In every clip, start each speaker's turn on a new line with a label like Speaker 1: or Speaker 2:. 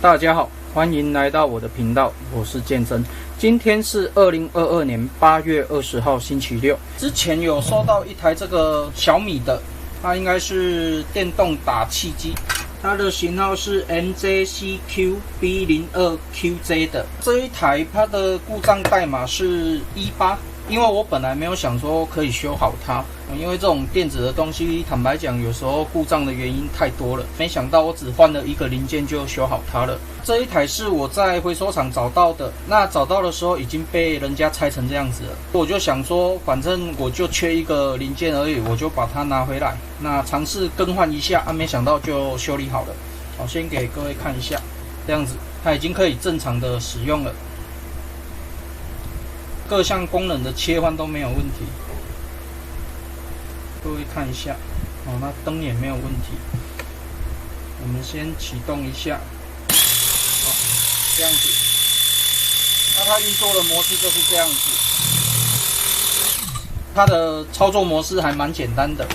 Speaker 1: 大家好，欢迎来到我的频道，我是建真。今天是2022年8月20号星期六。之前有收到一台这个小米的，它应该是电动打气机，它的型号是 MJCQ-B02QJ 的。这一台它的故障代码是18。因为我本来没有想说可以修好它，因为这种电子的东西，坦白讲，有时候故障的原因太多了。没想到我只换了一个零件就修好它了。这一台是我在回收厂找到的，那找到的时候已经被人家拆成这样子了。我就想说，反正我就缺一个零件而已，我就把它拿回来，那尝试更换一下。没想到就修理好了。好，先给各位看一下，这样子它已经可以正常的使用了。各项功能的切换都没有问题，各位看一下，那灯也没有问题。我们先启动一下，这样子，那它运作的模式就是这样子。它的操作模式还蛮简单的。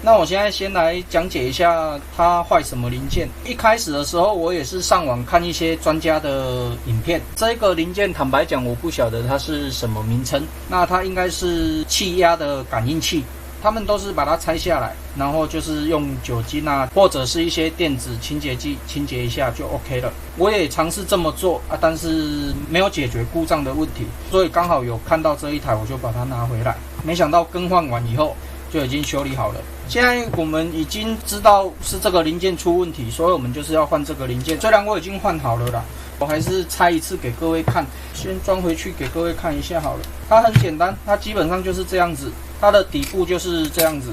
Speaker 1: 那我现在先来讲解一下它坏什么零件。一开始的时候，我也是上网看一些专家的影片。这个零件坦白讲，我不晓得它是什么名称。那它应该是气压的感应器。他们都是把它拆下来，然后就是用酒精或者是一些电子清洁剂清洁一下就 OK 了。我也尝试这么做但是没有解决故障的问题，所以刚好有看到这一台，我就把它拿回来。没想到更换完以后就已经修理好了。现在我们已经知道是这个零件出问题，所以我们就是要换这个零件。虽然我已经换好了啦，我还是拆一次给各位看，先装回去给各位看一下好了。它很简单，它基本上就是这样子，它的底部就是这样子，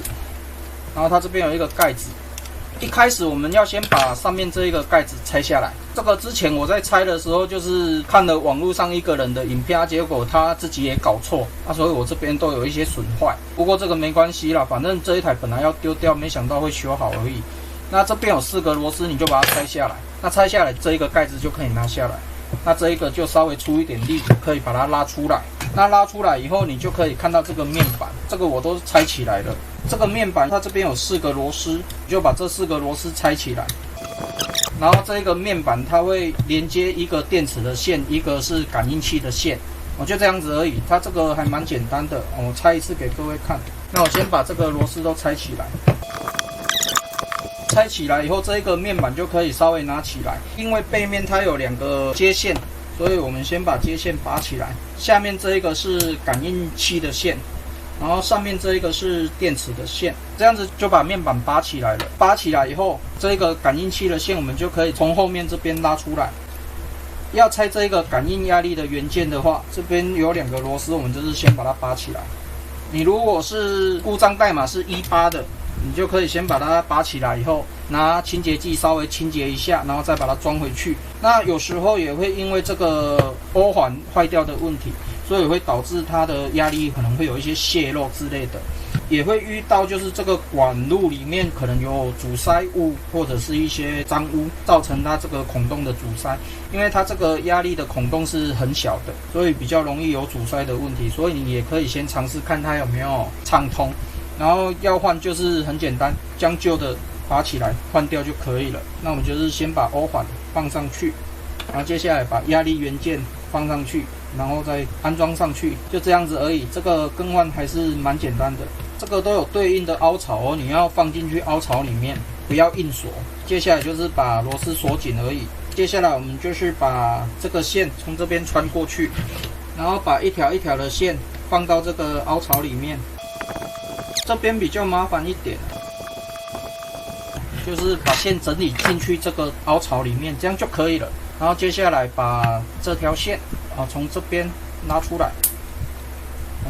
Speaker 1: 然后它这边有一个盖子。一开始我们要先把上面这一个盖子拆下来。这个之前我在拆的时候，就是看了网络上一个人的影片，结果他自己也搞错所以我这边都有一些损坏。不过这个没关系啦，反正这一台本来要丢掉，没想到会修好而已。那这边有4个螺丝，你就把它拆下来。那拆下来这一个盖子就可以拿下来。那这一个就稍微出一点力，可以把它拉出来。那拉出来以后，你就可以看到这个面板，这个我都拆起来了。这个面板它这边有4个螺丝，你就把这4个螺丝拆起来。然后这个面板它会连接一个电池的线，一个是感应器的线。就这样子而已，它这个还蛮简单的。我拆一次给各位看。那我先把这个螺丝都拆起来。拆起来以后，这一个面板就可以稍微拿起来，因为背面它有2个接线，所以我们先把接线拔起来。下面这一个是感应器的线，然后上面这一个是电池的线，这样子就把面板拔起来了。拔起来以后，这个感应器的线我们就可以从后面这边拉出来。要拆这个感应压力的元件的话，这边有2个螺丝，我们就是先把它拔起来。你如果是故障代码是18的，你就可以先把它拔起来以后，拿清洁剂稍微清洁一下，然后再把它装回去。那有时候也会因为这个欧环坏掉的问题，所以会导致它的压力可能会有一些泄漏之类的，也会遇到就是这个管路里面可能有阻塞物或者是一些脏污，造成它这个孔洞的阻塞。因为它这个压力的孔洞是很小的，所以比较容易有阻塞的问题。所以你也可以先尝试看它有没有畅通。然后要换就是很简单，将就的拔起来换掉就可以了。那我们就是先把欧环放上去，然后接下来把压力元件放上去，然后再安装上去，就这样子而已。这个更换还是蛮简单的。这个都有对应的凹槽你要放进去凹槽里面，不要硬锁。接下来就是把螺丝锁紧而已。接下来我们就是把这个线从这边穿过去，然后把一条一条的线放到这个凹槽里面。这边比较麻烦一点，就是把线整理进去这个凹槽里面，这样就可以了。然后接下来把这条线从这边拉出来，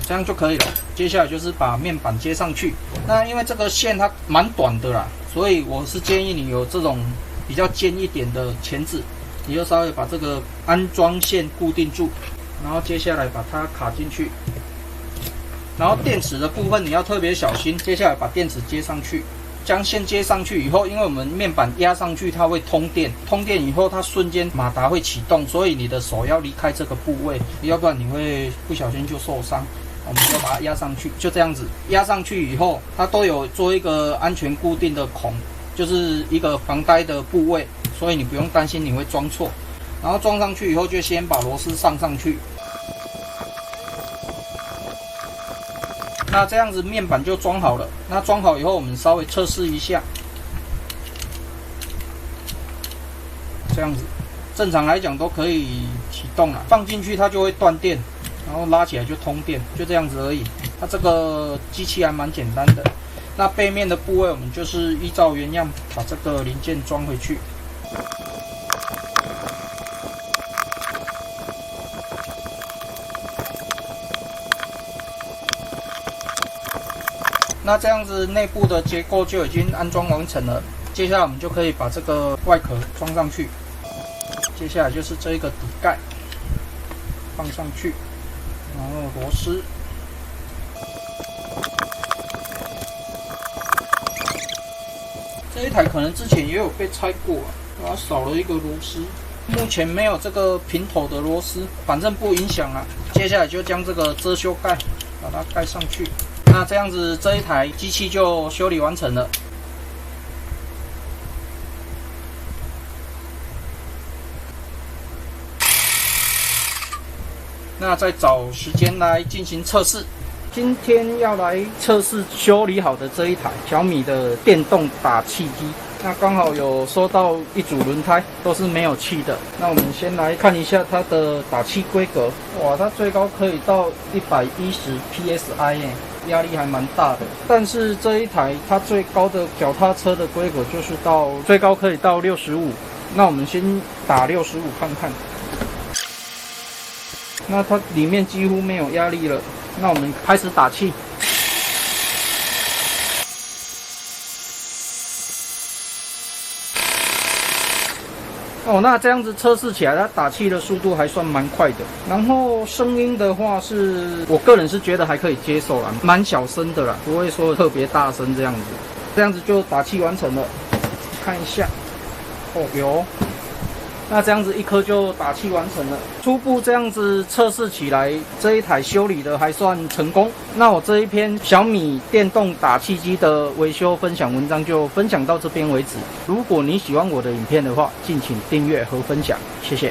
Speaker 1: 这样就可以了。接下来就是把面板接上去。那因为这个线它蛮短的啦，所以我是建议你有这种比较尖一点的钳子，你就稍微把这个安装线固定住，然后接下来把它卡进去。然后电池的部分你要特别小心，接下来把电池接上去。将线接上去以后，因为我们面板压上去它会通电，通电以后它瞬间马达会启动，所以你的手要离开这个部位，要不然你会不小心就受伤。我们就把它压上去，就这样子压上去以后，它都有做一个安全固定的孔，就是一个防呆的部位，所以你不用担心你会装错。然后装上去以后，就先把螺丝上去。那这样子面板就装好了。那装好以后，我们稍微测试一下。这样子，正常来讲都可以启动了。放进去它就会断电，然后拉起来就通电，就这样子而已。它这个机器还蛮简单的。那背面的部位，我们就是依照原样把这个零件装回去。那这样子内部的结构就已经安装完成了。接下来我们就可以把这个外壳装上去。接下来就是这一个底盖放上去，然后螺丝。这一台可能之前也有被拆过啊，它少了一个螺丝。目前没有这个平头的螺丝，反正不影响啊。接下来就将这个遮羞盖把它盖上去。那这样子这一台机器就修理完成了。那再找时间来进行测试。今天要来测试修理好的这一台小米的电动打气机。那刚好有收到一组轮胎，都是没有气的。那我们先来看一下它的打气规格。哇，它最高可以到110 PSI 耶，压力还蛮大的。但是这一台它最高的脚踏车的规格就是最高可以到65。那我们先打65看看。那它里面几乎没有压力了，那我们开始打气。哦，那这样子测试起来，它打气的速度还算蛮快的。然后声音的话我个人是觉得还可以接受啦，蛮小声的啦，不会说特别大声这样子。这样子就打气完成了，看一下。哦，有。那这样子一颗就打气完成了。初步这样子测试起来，这一台修理的还算成功。那我这一篇小米电动打气机的维修分享文章就分享到这边为止。如果你喜欢我的影片的话，敬请订阅和分享，谢谢。